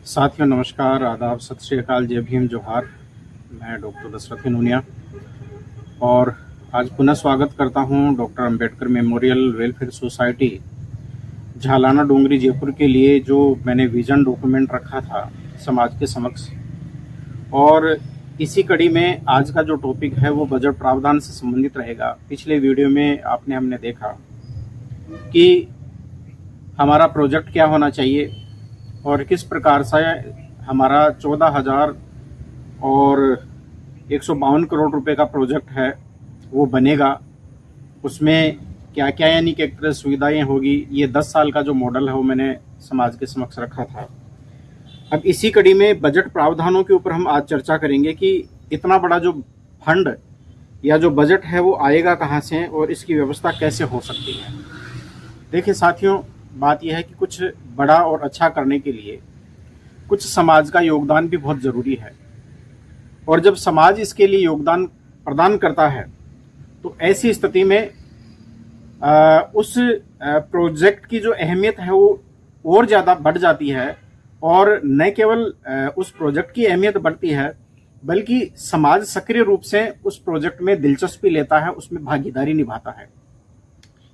साथियों नमस्कार, आदाब, सत श्री अकाल, जय भीम, जोहार। मैं डॉक्टर दशरथ नूनिया और आज पुनः स्वागत करता हूं doctor Ambedkar memorial welfare society Jhalana Dongri Jaipur के लिए जो मैंने विजन डॉक्यूमेंट रखा था समाज के समक्ष। और इसी कड़ी में आज का जो टॉपिक है वो बजट प्रावधान से संबंधित रहेगा। पिछले वीडियो में हमने देखा कि हमारा प्रोजेक्ट क्या होना चाहिए और किस प्रकार से हमारा 14,000 और 152 करोड़ रुपए का प्रोजेक्ट है वो बनेगा। उसमें क्या क्या यानी कि एक तरह सुविधाएं होगी। ये 10 साल का जो मॉडल है वो मैंने समाज के समक्ष रखा था। अब इसी कड़ी में बजट प्रावधानों के ऊपर हम आज चर्चा करेंगे कि इतना बड़ा जो फंड या जो बजट है वो आएगा कहाँ से और इसकी व्यवस्था कैसे हो सकती है। देखिए साथियों, बात यह है कि कुछ बड़ा और अच्छा करने के लिए कुछ समाज का योगदान भी बहुत ज़रूरी है। और जब समाज इसके लिए योगदान प्रदान करता है तो ऐसी स्थिति में उस प्रोजेक्ट की जो अहमियत है वो और ज़्यादा बढ़ जाती है। और न केवल उस प्रोजेक्ट की अहमियत बढ़ती है बल्कि समाज सक्रिय रूप से उस प्रोजेक्ट में दिलचस्पी लेता है, उसमें भागीदारी निभाता है।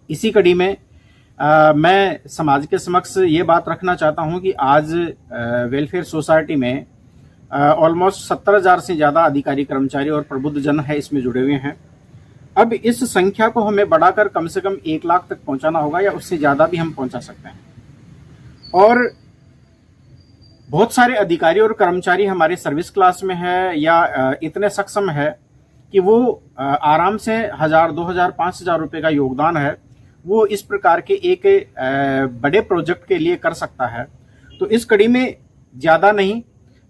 इसी कड़ी में मैं समाज के समक्ष ये बात रखना चाहता हूं कि आज वेलफेयर सोसाइटी में ऑलमोस्ट 70,000 से ज़्यादा अधिकारी, कर्मचारी और प्रबुद्ध जन है इसमें जुड़े हुए हैं। अब इस संख्या को हमें बढ़ाकर कम से कम 1 लाख तक पहुंचाना होगा या उससे ज़्यादा भी हम पहुंचा सकते हैं। और बहुत सारे अधिकारी और कर्मचारी हमारे सर्विस क्लास में है या इतने सक्षम है कि वो आराम से 1,000, 2,000, 5,000 रुपये का योगदान है वो इस प्रकार के एक बड़े प्रोजेक्ट के लिए कर सकता है। तो इस कड़ी में ज़्यादा नहीं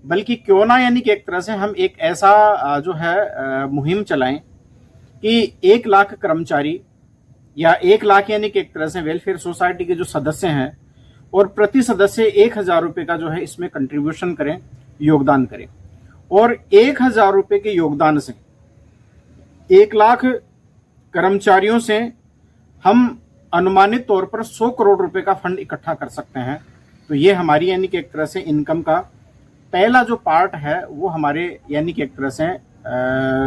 बल्कि क्यों ना यानी कि एक तरह से हम एक ऐसा जो है मुहिम चलाएं कि 1 लाख कर्मचारी या 1 लाख यानी कि एक तरह से वेलफेयर सोसाइटी के जो सदस्य हैं और प्रति सदस्य 1,000 रुपये का जो है इसमें कंट्रीब्यूशन करें, योगदान करें। और 1,000 रुपये के योगदान से 1 लाख कर्मचारियों से हम अनुमानित तौर पर 100 करोड़ रुपए का फंड इकट्ठा कर सकते हैं। तो ये हमारी यानी कि एक तरह से इनकम का पहला जो पार्ट है वो हमारे यानी कि एक तरह से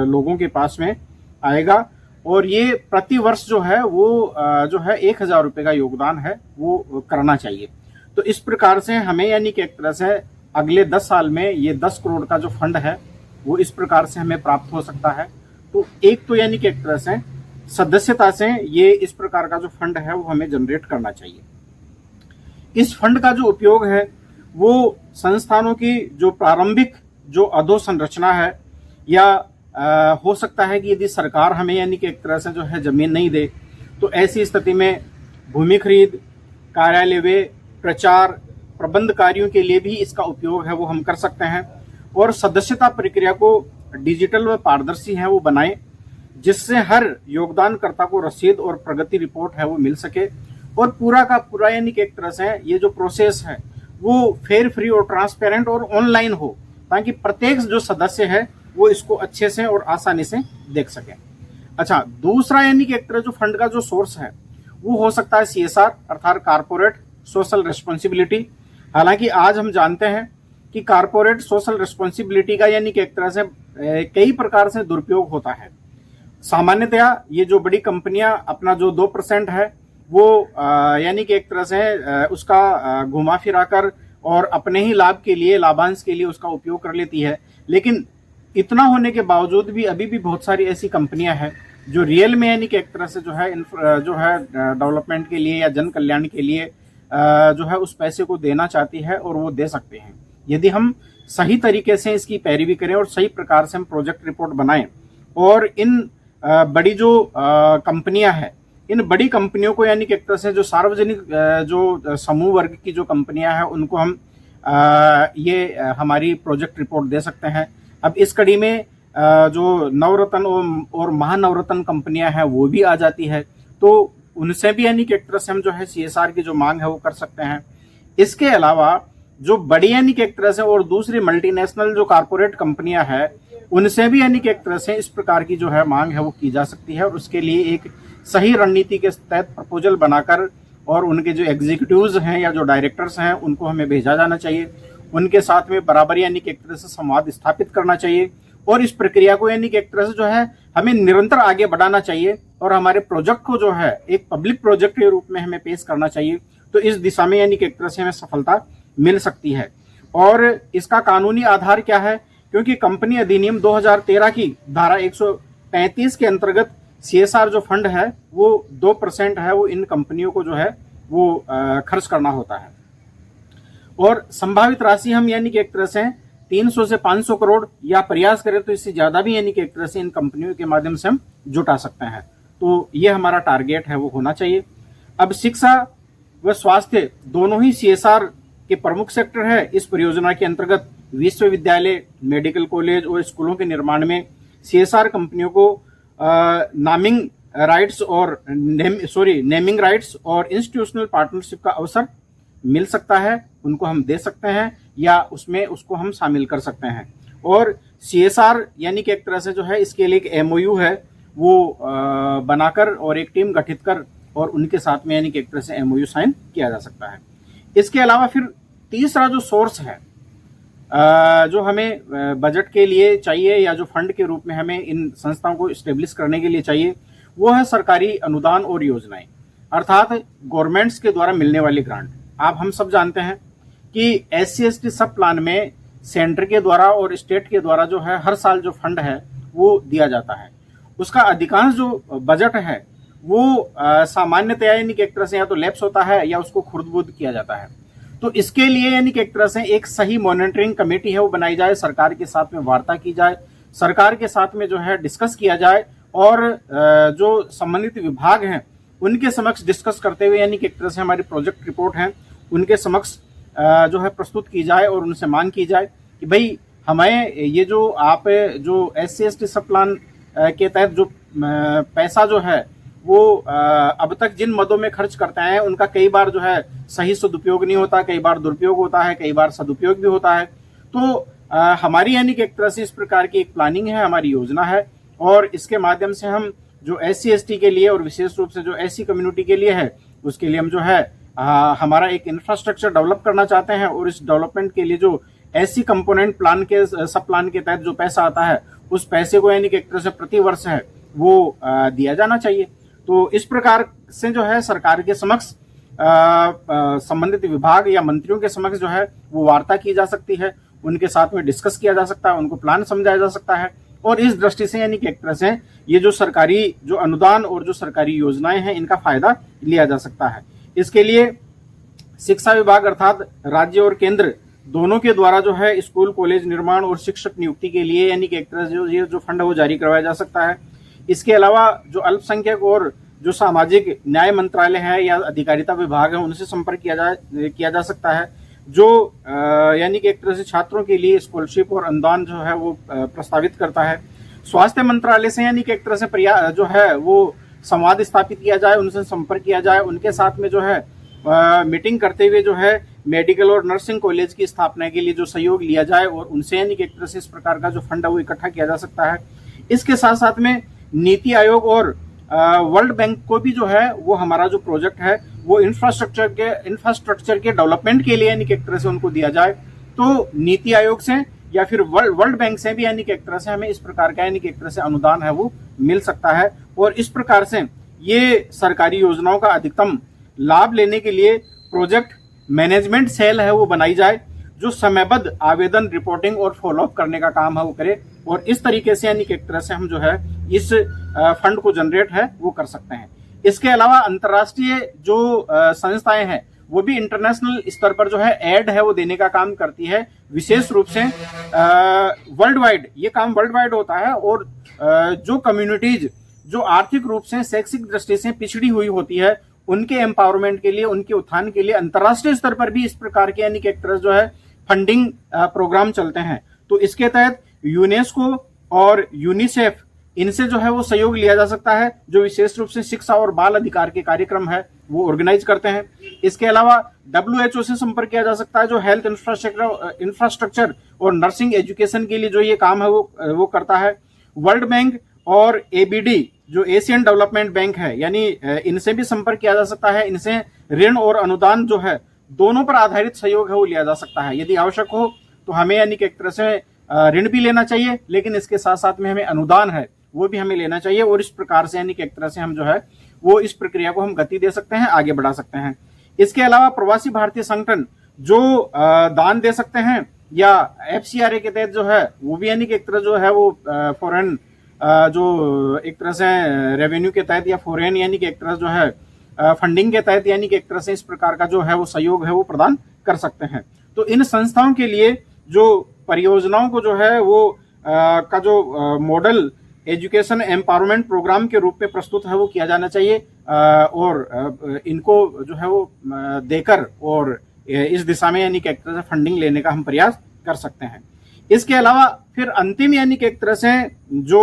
लोगों के पास में आएगा। और ये प्रति वर्ष जो है वो जो है 1,000 रुपये का योगदान है वो करना चाहिए। तो इस प्रकार से हमें यानी कि एक तरह से अगले 10 साल में ये 10 करोड़ का जो फंड है वो इस प्रकार से हमें प्राप्त हो सकता है। तो एक तो यानी कि एक तरह से सदस्यता से ये इस प्रकार का जो फंड है वो हमें जनरेट करना चाहिए। इस फंड का जो उपयोग है वो संस्थानों की जो प्रारंभिक जो अधोसंरचना है या हो सकता है कि यदि सरकार हमें यानी कि एक तरह से जो है जमीन नहीं दे तो ऐसी स्थिति में भूमि खरीद, कार्यालय व्यय, प्रचार, प्रबंध कार्यों के लिए भी इसका उपयोग है वो हम कर सकते हैं। और सदस्यता प्रक्रिया को डिजिटल व पारदर्शी है वो बनाएं जिससे हर योगदानकर्ता को रसीद और प्रगति रिपोर्ट है वो मिल सके और पूरा का पूरा यानी कि एक तरह से ये जो प्रोसेस है वो फेयर, फ्री और ट्रांसपेरेंट और ऑनलाइन हो ताकि प्रत्येक जो सदस्य है वो इसको अच्छे से और आसानी से देख सके। अच्छा, दूसरा यानी कि एक तरह जो फंड का जो सोर्स है वो हो सकता है CSR अर्थात कारपोरेट सोशल रिस्पॉन्सिबिलिटी। हालांकि आज हम जानते हैं कि कारपोरेट सोशल रिस्पॉन्सिबिलिटी का यानी कि एक तरह से कई प्रकार से दुरुपयोग होता है। सामान्यतया ये जो बड़ी कंपनियां अपना जो 2% है वो यानी कि एक तरह से उसका घुमा फिरा कर और अपने ही लाभ के लिए, लाभांश के लिए उसका उपयोग कर लेती है। लेकिन इतना होने के बावजूद भी अभी भी बहुत सारी ऐसी कंपनियां हैं जो रियल में यानी कि एक तरह से जो है डेवलपमेंट के लिए या जन कल्याण के लिए जो है उस पैसे को देना चाहती है और वो दे सकते हैं यदि हम सही तरीके से इसकी पैरवी करें और सही प्रकार से हम प्रोजेक्ट रिपोर्ट बनाएं। और इन बड़ी जो कंपनियां हैं, इन बड़ी कंपनियों को यानी कि एक तरह से जो सार्वजनिक जो समूह वर्ग की जो कंपनियां हैं उनको हम ये हमारी प्रोजेक्ट रिपोर्ट दे सकते हैं। अब इस कड़ी में जो नवरत्न और महानवरत्न कंपनियां हैं वो भी आ जाती है तो उनसे भी यानी कि एक तरह से हम जो है CSR की जो मांग है वो कर सकते हैं। इसके अलावा जो बड़ी यानी कि एक तरह से और दूसरी मल्टीनेशनल जो कारपोरेट कंपनियां हैं उनसे भी यानी कि एक तरह से इस प्रकार की जो है मांग है वो की जा सकती है। और उसके लिए एक सही रणनीति के तहत प्रपोजल बनाकर और उनके जो एग्जीक्यूटिव्स हैं या जो डायरेक्टर्स हैं उनको हमें भेजा जाना चाहिए उनके साथ में बराबर यानी कि एक तरह से संवाद स्थापित करना चाहिए और इस प्रक्रिया को यानी कि एक तरह से जो है हमें निरंतर आगे बढ़ाना चाहिए और हमारे प्रोजेक्ट को जो है एक पब्लिक प्रोजेक्ट के रूप में हमें पेश करना चाहिए। तो इस दिशा में यानी कि एक तरह से हमें सफलता मिल सकती है। और इसका कानूनी आधार क्या है? क्योंकि कंपनी अधिनियम 2013 की धारा 135 के अंतर्गत CSR जो फंड है वो 2% है, वो इन कंपनियों को जो है वो खर्च करना होता है और संभावित राशि हम यानी कि एक तरह से 300 से 500 करोड़ या प्रयास करें तो इससे ज्यादा भी यानी कि एक तरह से इन कंपनियों के माध्यम से हम जुटा सकते हैं। तो ये हमारा टारगेट है वो होना चाहिए। अब शिक्षा व स्वास्थ्य दोनों ही CSR के प्रमुख सेक्टर है। इस परियोजना के अंतर्गत विश्वविद्यालय, मेडिकल कॉलेज और स्कूलों के निर्माण में CSR कंपनियों को नेमिंग राइट्स और इंस्टीट्यूशनल पार्टनरशिप का अवसर मिल सकता है, उनको हम दे सकते हैं या उसमें उसको हम शामिल कर सकते हैं। और CSR यानी कि एक तरह से जो है इसके लिए एक MOU है वो बनाकर और एक टीम गठित कर और उनके साथ में यानी कि एक तरह से MOU साइन किया जा सकता है। इसके अलावा फिर तीसरा जो सोर्स है जो हमें बजट के लिए चाहिए या जो फंड के रूप में हमें इन संस्थाओं को स्टेब्लिश करने के लिए चाहिए वो है सरकारी अनुदान और योजनाएं, अर्थात गवर्नमेंट्स के द्वारा मिलने वाली ग्रांट। आप हम सब जानते हैं कि SC/ST सब प्लान में सेंटर के द्वारा और स्टेट के द्वारा जो है हर साल जो फंड है वो दिया जाता है। उसका अधिकांश जो बजट है वो सामान्यतया यानी कि एक तरह से या तो लैप्स होता है या उसको खुर्द-बुर्द किया जाता है। तो इसके लिए यानी कि एक तरह से एक सही मॉनिटरिंग कमेटी है वो बनाई जाए, सरकार के साथ में वार्ता की जाए, सरकार के साथ में जो है डिस्कस किया जाए और जो संबंधित विभाग हैं उनके समक्ष डिस्कस करते हुए यानी कि एक तरह से हमारी प्रोजेक्ट रिपोर्ट है उनके समक्ष जो है प्रस्तुत की जाए और उनसे मांग की जाए कि भाई हमें ये जो आप जो SC/ST सब प्लान के तहत जो पैसा जो है वो अब तक जिन मदों में खर्च करते हैं उनका कई बार जो है सही सदुपयोग नहीं होता, कई बार दुरुपयोग होता है, कई बार सदुपयोग भी होता है। तो हमारी यानी कि एक तरह से इस प्रकार की एक प्लानिंग है, हमारी योजना है और इसके माध्यम से हम जो SC/ST के लिए और विशेष रूप से जो SC कम्युनिटी के लिए है उसके लिए हम जो है हमारा एक इंफ्रास्ट्रक्चर डेवलप करना चाहते हैं और इस डेवलपमेंट के लिए जो SC कंपोनेंट प्लान के सब प्लान के तहत जो पैसा आता है उस पैसे को यानी कि एक तरह से प्रति वर्ष है वो दिया जाना चाहिए। तो इस प्रकार से जो है सरकार के समक्ष संबंधित विभाग या मंत्रियों के समक्ष जो है वो वार्ता की जा सकती है, उनके साथ में डिस्कस किया जा सकता है, उनको प्लान समझाया जा सकता है और इस दृष्टि से यानी कि एक तरह से ये जो सरकारी जो अनुदान और जो सरकारी योजनाएं हैं इनका फायदा लिया जा सकता है। इसके लिए शिक्षा विभाग अर्थात राज्य और केंद्र दोनों के द्वारा जो है स्कूल कॉलेज निर्माण और शिक्षक नियुक्ति के लिए यानी कि एक तरह से ये जो फंड है वो जारी करवाया जा सकता है। इसके अलावा जो अल्पसंख्यक और जो सामाजिक न्याय मंत्रालय है या अधिकारिता विभाग है उनसे संपर्क किया जा सकता है जो यानी कि एक तरह से छात्रों के लिए स्कॉलरशिप और अनुदान जो है वो प्रस्तावित करता है। स्वास्थ्य मंत्रालय से यानी कि एक तरह से जो है वो संवाद स्थापित किया जाए, उनसे संपर्क किया जाए, उनके साथ में जो है मीटिंग करते हुए जो है मेडिकल और नर्सिंग कॉलेज की स्थापना के लिए जो सहयोग लिया जाए और उनसे यानी कि एक तरह से इस प्रकार का जो फंड है वो इकट्ठा किया जा सकता है। इसके साथ साथ में नीति आयोग और वर्ल्ड बैंक को भी जो है वो हमारा जो प्रोजेक्ट है वो इंफ्रास्ट्रक्चर के डेवलपमेंट के लिए यानी कि एक तरह से उनको दिया जाए। तो नीति आयोग से या फिर वर्ल्ड बैंक से भी यानी कि एक तरह से हमें इस प्रकार का यानी कि एक तरह से अनुदान है वो मिल सकता है और इस प्रकार से ये सरकारी योजनाओं का अधिकतम लाभ लेने के लिए प्रोजेक्ट मैनेजमेंट सेल है वो बनाई जाए जो समयबद्ध आवेदन, रिपोर्टिंग और फॉलोअप करने का काम है वो करे और इस तरीके से यानी कि एक तरह से हम जो है इस फंड को जनरेट है वो कर सकते हैं। इसके अलावा अंतर्राष्ट्रीय जो संस्थाएं हैं वो भी इंटरनेशनल स्तर पर जो है एड है वो देने का काम करती है, विशेष रूप से वर्ल्ड वाइड ये काम वर्ल्ड वाइड होता है और जो कम्युनिटीज जो आर्थिक रूप से शैक्षिक दृष्टि से पिछड़ी हुई होती है उनके एम्पावरमेंट के लिए, उनके उत्थान के लिए अंतर्राष्ट्रीय स्तर पर भी इस प्रकार के यानी कि एक तरह जो है फंडिंग प्रोग्राम चलते हैं। तो इसके तहत यूनेस्को और यूनिसेफ इनसे जो है वो सहयोग लिया जा सकता है जो विशेष रूप से शिक्षा और बाल अधिकार के कार्यक्रम है वो ऑर्गेनाइज करते हैं। इसके अलावा WHO से संपर्क किया जा सकता है जो हेल्थ इंफ्रास्ट्रक्चर और नर्सिंग एजुकेशन के लिए जो ये काम है वो करता है। वर्ल्ड बैंक और ABD जो एशियन डेवलपमेंट बैंक है यानी इनसे भी संपर्क किया जा सकता है। इनसे ऋण और अनुदान जो है दोनों पर आधारित सहयोग है वो लिया जा सकता है। यदि आवश्यक हो तो हमें यानी कि एक तरह से ऋण भी लेना चाहिए, लेकिन इसके साथ साथ में हमें अनुदान है वो भी हमें लेना चाहिए, और इस प्रकार से यानी कि एक तरह से हम जो है वो इस प्रक्रिया को हम गति दे सकते हैं, आगे बढ़ा सकते हैं। इसके अलावा प्रवासी भारतीय संगठन जो दान दे सकते हैं, या FCRA के तहत जो है वो भी यानी कि एक तरह जो है वो फॉरेन जो एक तरह से रेवेन्यू के तहत या फॉरेन यानी कि एक तरह जो है फंडिंग के तहत यानी कि एक तरह से इस प्रकार का जो है वो सहयोग है वो प्रदान कर सकते हैं। तो इन संस्थाओं के लिए जो परियोजनाओं को जो है वो का जो मॉडल एजुकेशन एम्पावरमेंट प्रोग्राम के रूप में प्रस्तुत है वो किया जाना चाहिए, और इनको जो है वो देकर और इस दिशा में यानी कि एक तरह से फंडिंग लेने का हम प्रयास कर सकते हैं। इसके अलावा फिर अंतिम यानी कि एक तरह से जो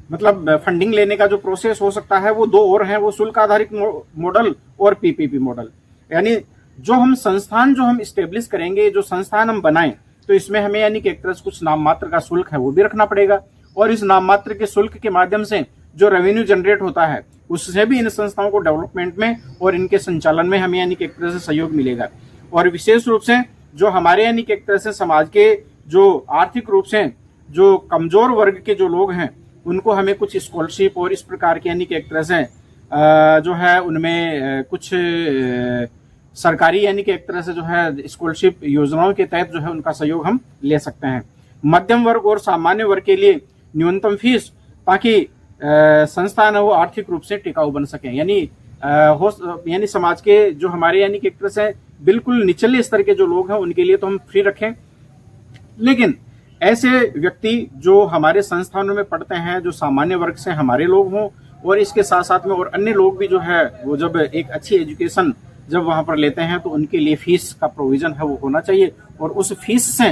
मतलब फंडिंग लेने का जो प्रोसेस हो सकता है वो दो और हैं, वो शुल्क आधारित मॉडल और PPP मॉडल। यानी जो हम संस्थान जो हम इस्टेब्लिश करेंगे, जो संस्थान हम बनाएं, तो इसमें हमें यानी कि एक तरह से कुछ नाम मात्र का शुल्क है वो भी रखना पड़ेगा, और इस नाम मात्र के शुल्क के माध्यम से जो रेवेन्यू जनरेट होता है उससे भी इन संस्थाओं को डेवलपमेंट में और इनके संचालन में हमें यानी कि एक तरह से सहयोग मिलेगा। और विशेष रूप से जो हमारे यानी कि एक तरह से समाज के जो आर्थिक रूप से जो कमजोर वर्ग के जो लोग हैं उनको हमें कुछ स्कॉलरशिप और इस प्रकार की यानी कि एक तरह से जो है उनमें कुछ सरकारी यानी कि एक तरह से जो है स्कॉलरशिप योजनाओं के तहत जो है उनका सहयोग हम ले सकते हैं। मध्यम वर्ग और सामान्य वर्ग के लिए न्यूनतम फीस, ताकि संस्थान है वो आर्थिक रूप से टिकाऊ बन सके, यानी समाज के जो हमारे यानी कि एक तरह से बिल्कुल निचले स्तर के जो लोग हैं उनके लिए तो हम फ्री रखें, लेकिन ऐसे व्यक्ति जो हमारे संस्थानों में पढ़ते हैं, जो सामान्य वर्ग से हमारे लोग हों, और इसके साथ साथ में और अन्य लोग भी जो है वो जब एक अच्छी एजुकेशन जब वहां पर लेते हैं तो उनके लिए फीस का प्रोविजन है वो होना चाहिए, और उस फीस से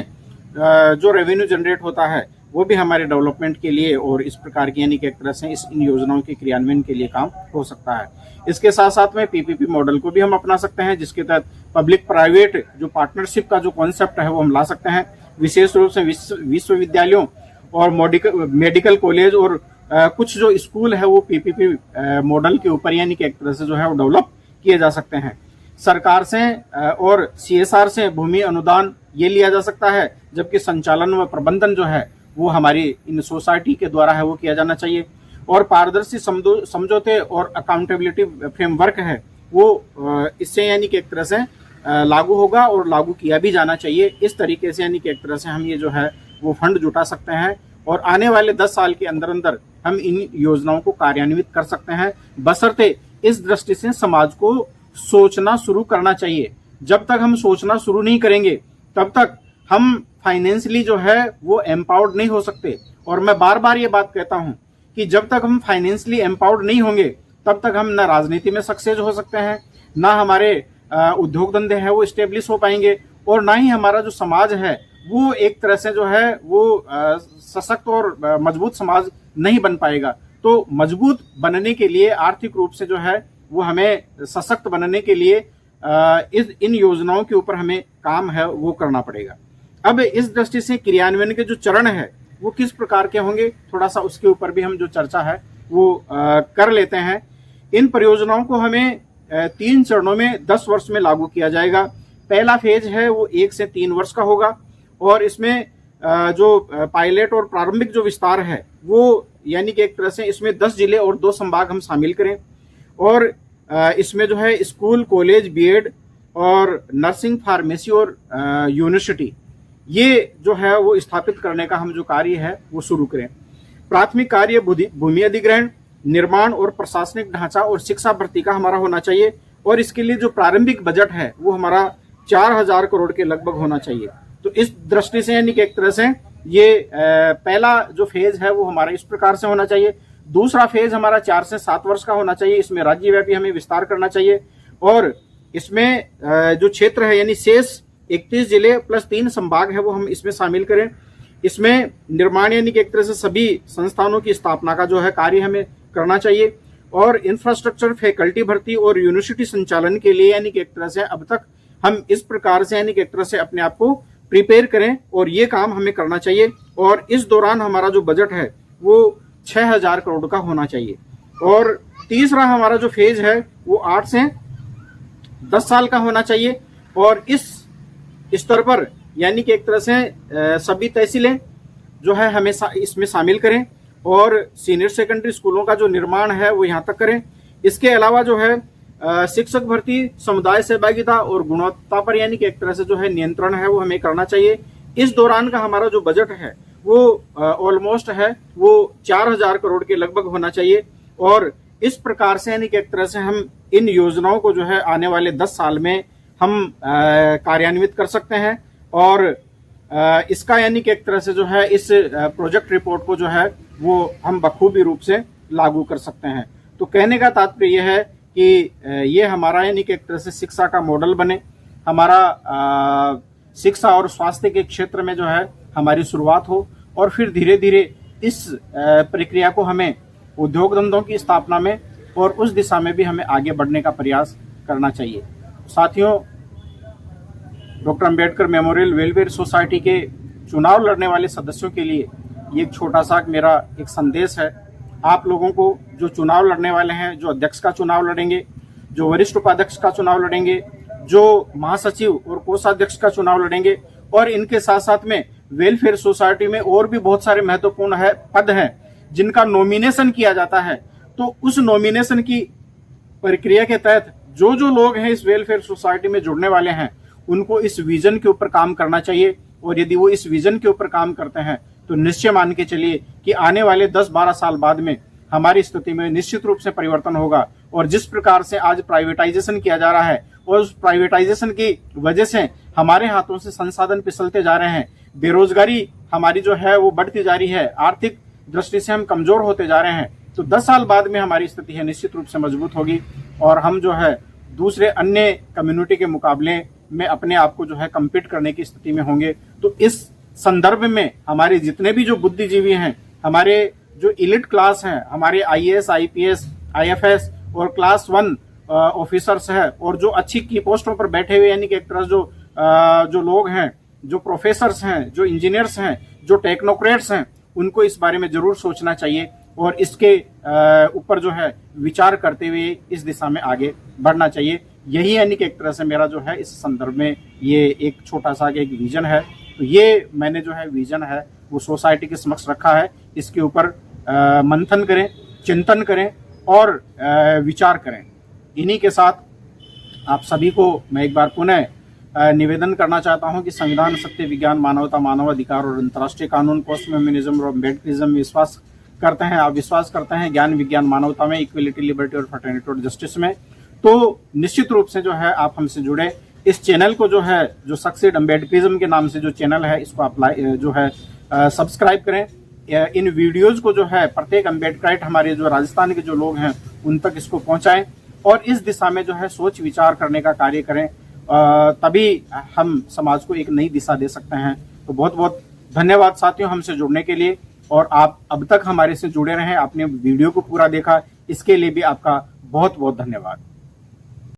जो रेवेन्यू जनरेट होता है वो भी हमारे डेवलपमेंट के लिए और इस प्रकार की यानी कि एक तरह से इन योजनाओं के क्रियान्वयन के लिए काम हो सकता है। इसके साथ साथ में PPP मॉडल को भी हम अपना सकते हैं, जिसके तहत पब्लिक प्राइवेट जो पार्टनरशिप का जो कॉन्सेप्ट है वो हम ला सकते हैं। विशेष रूप से विश्वविद्यालयों और मेडिकल कॉलेज और कुछ जो स्कूल है वो PPP मॉडल के ऊपर यानी कि एक तरह से जो है वो डेवलप किए जा सकते हैं। सरकार से और CSR से भूमि अनुदान ये लिया जा सकता है, जबकि संचालन व प्रबंधन जो है वो हमारी इन सोसाइटी के द्वारा है वो किया जाना चाहिए। और पारदर्शी समझौते और अकाउंटेबिलिटी फ्रेमवर्क है वो इससे यानी कि एक तरह से लागू होगा और लागू किया भी जाना चाहिए। इस तरीके से यानी कि एक तरह से हम ये जो है वो फंड जुटा सकते हैं, और आने वाले 10 साल के अंदर अंदर हम इन योजनाओं को कार्यान्वित कर सकते हैं, बशर्ते इस दृष्टि से समाज को सोचना शुरू करना चाहिए। जब तक हम सोचना शुरू नहीं करेंगे तब तक हम फाइनेंशियली जो है वो एम्पावर्ड नहीं हो सकते। और मैं बार बार ये बात कहता हूं कि जब तक हम फाइनेंशियली एम्पावर्ड नहीं होंगे तब तक हम ना राजनीति में सक्सेस हो सकते हैं, ना हमारे उद्योग धंधे हैं वो स्टेब्लिश हो पाएंगे, और ना ही हमारा जो समाज है वो एक तरह से जो है वो सशक्त और मजबूत समाज नहीं बन पाएगा। तो मजबूत बनने के लिए, आर्थिक रूप से जो है वो हमें सशक्त बनने के लिए इन योजनाओं के ऊपर हमें काम है वो करना पड़ेगा। अब इस दृष्टि से क्रियान्वयन के जो चरण है वो किस प्रकार के होंगे, थोड़ा सा उसके ऊपर भी हम जो चर्चा है वो कर लेते हैं। इन परियोजनाओं को हमें 3 चरणों में 10 वर्ष में लागू किया जाएगा। पहला फेज है वो 1 से 3 वर्ष का होगा, और इसमें जो पायलट और प्रारंभिक जो विस्तार है वो यानी कि एक तरह से इसमें 10 जिले और 2 संभाग हम शामिल करें, और इसमें जो है स्कूल, कॉलेज, BEd और नर्सिंग, फार्मेसी और यूनिवर्सिटी ये जो है वो स्थापित करने का हम जो कार्य है वो शुरू करें। प्राथमिक कार्य भूमि अधिग्रहण, निर्माण और प्रशासनिक ढांचा और शिक्षा भर्ती का हमारा होना चाहिए, और इसके लिए जो प्रारंभिक बजट है वो हमारा 4000 करोड़ के लगभग होना चाहिए। तो इस दृष्टि से यानी कि एक तरह से ये पहला जो फेज है वो हमारा इस प्रकार से होना चाहिए। दूसरा फेज हमारा 4 से 7 वर्ष का होना चाहिए, इसमें राज्यव्यापी हमें विस्तार करना चाहिए, और इसमें जो क्षेत्र है यानी शेष 31 जिले प्लस 3 संभाग है वो हम इसमें शामिल करें। इसमें निर्माण यानी कि एक तरह से सभी संस्थानों की स्थापना का जो है कार्य हमें करना चाहिए, और इंफ्रास्ट्रक्चर, फैकल्टी भर्ती और यूनिवर्सिटी संचालन के लिए यानी कि एक तरह से अब तक हम इस प्रकार से यानी कि एक तरह से अपने आप को प्रिपेयर करें, और ये काम हमें करना चाहिए। और इस दौरान हमारा जो बजट है वो 6000 करोड़ का होना चाहिए। और तीसरा हमारा जो फेज है वो 8 से 10 साल का होना चाहिए। और इस स्तर पर यानी कि एक तरह से सभी तहसीलें जो है हमें इसमें शामिल करें और सीनियर सेकेंडरी स्कूलों का जो निर्माण है वो यहाँ तक करें। इसके अलावा जो है शिक्षक भर्ती, समुदाय सहभागिता और गुणवत्ता पर यानी कि एक तरह से जो है नियंत्रण है वो हमें करना चाहिए। इस दौरान का हमारा जो बजट है वो ऑलमोस्ट है वो 4000 करोड़ के लगभग होना चाहिए। और इस प्रकार से यानी कि एक तरह से हम इन योजनाओं को जो है आने वाले 10 साल में हम कार्यान्वित कर सकते हैं। और इसका यानी कि एक तरह से जो है इस प्रोजेक्ट रिपोर्ट को जो है वो हम बखूबी रूप से लागू कर सकते हैं। तो कहने का तात्पर्य यह है कि ये हमारा यानी कि एक तरह से शिक्षा का मॉडल बने, हमारा शिक्षा और स्वास्थ्य के क्षेत्र में जो है हमारी शुरुआत हो और फिर धीरे धीरे इस प्रक्रिया को हमें उद्योग धंधों की स्थापना में और उस दिशा में भी हमें आगे बढ़ने का प्रयास करना चाहिए। साथियों, doctor Ambedkar memorial welfare society के चुनाव लड़ने वाले सदस्यों के लिए ये एक छोटा सा मेरा एक संदेश है। आप लोगों को जो चुनाव लड़ने वाले हैं, जो अध्यक्ष का चुनाव लड़ेंगे, जो वरिष्ठ उपाध्यक्ष का चुनाव लड़ेंगे, जो महासचिव और कोषाध्यक्ष का चुनाव लड़ेंगे और इनके साथ साथ में वेलफेयर सोसाइटी में और भी बहुत सारे महत्वपूर्ण पद हैं जिनका नॉमिनेशन किया जाता है। तो उस नॉमिनेशन की प्रक्रिया के तहत जो जो लोग हैं इस वेलफेयर सोसाइटी में जुड़ने वाले हैं उनको इस विजन के ऊपर काम करना चाहिए। और यदि वो इस विजन के ऊपर काम करते हैं तो निश्चय मान के चलिए कि आने वाले 10-12 साल बाद में हमारी स्थिति में निश्चित रूप से परिवर्तन होगा। और जिस प्रकार से आज प्राइवेटाइजेशन किया जा रहा है और उस प्राइवेटाइजेशन की वजह से हमारे हाथों से संसाधन फिसलते जा रहे हैं, बेरोजगारी हमारी जो है वो बढ़ती जा रही है, आर्थिक दृष्टि से हम कमजोर होते जा रहे हैं, तो 10 साल बाद में हमारी स्थिति है निश्चित रूप से मजबूत होगी और हम जो है दूसरे अन्य कम्युनिटी के मुकाबले में अपने आप को जो है कम्पीट करने की स्थिति में होंगे। तो इस संदर्भ में हमारे जितने भी जो बुद्धिजीवी हैं, हमारे जो इलिट क्लास हैं, हमारे IAS, IPS, IFS और क्लास 1 ऑफिसर्स हैं और जो अच्छी की पोस्टों पर बैठे हुए यानी कि एक तरह जो लोग हैं, जो प्रोफेसर्स हैं, जो इंजीनियर्स हैं, जो टेक्नोक्रेट्स हैं, उनको इस बारे में जरूर सोचना चाहिए और इसके ऊपर जो है विचार करते हुए इस दिशा में आगे बढ़ना चाहिए। यही यानी कि एक तरह से मेरा जो है इस संदर्भ में ये एक छोटा सा एक विजन है। तो ये मैंने जो है विजन है वो सोसाइटी के समक्ष रखा है। इसके ऊपर मंथन करें, चिंतन करें और विचार करें। इन्हीं के साथ आप सभी को मैं एक बार पुनः निवेदन करना चाहता हूं कि संविधान, सत्य, विज्ञान, मानवता, मानवाधिकार और अंतर्राष्ट्रीय कानून, पोस्ट फेमिनिज्म और अम्बेडकरिज्म में विश्वास करते हैं। आप विश्वास करते हैं ज्ञान, विज्ञान, मानवता में, इक्वलिटी, लिबर्टी और फ्रेटर्निटी और जस्टिस में, तो निश्चित रूप से जो है आप हमसे जुड़े। इस चैनल को जो है जो सक्सेड अम्बेडकरिज्म के नाम से जो चैनल है इसको आप जो है सब्सक्राइब करें। इन वीडियोज को जो है प्रत्येक अम्बेडकराइट हमारे जो राजस्थान के जो लोग हैं उन तक इसको पहुंचाएं और इस दिशा में जो है सोच विचार करने का कार्य करें। तभी हम समाज को एक नई दिशा दे सकते हैं। तो बहुत बहुत धन्यवाद साथियों हमसे जुड़ने के लिए। और आप अब तक हमारे से जुड़े रहे, आपने वीडियो को पूरा देखा, इसके लिए भी आपका बहुत बहुत धन्यवाद।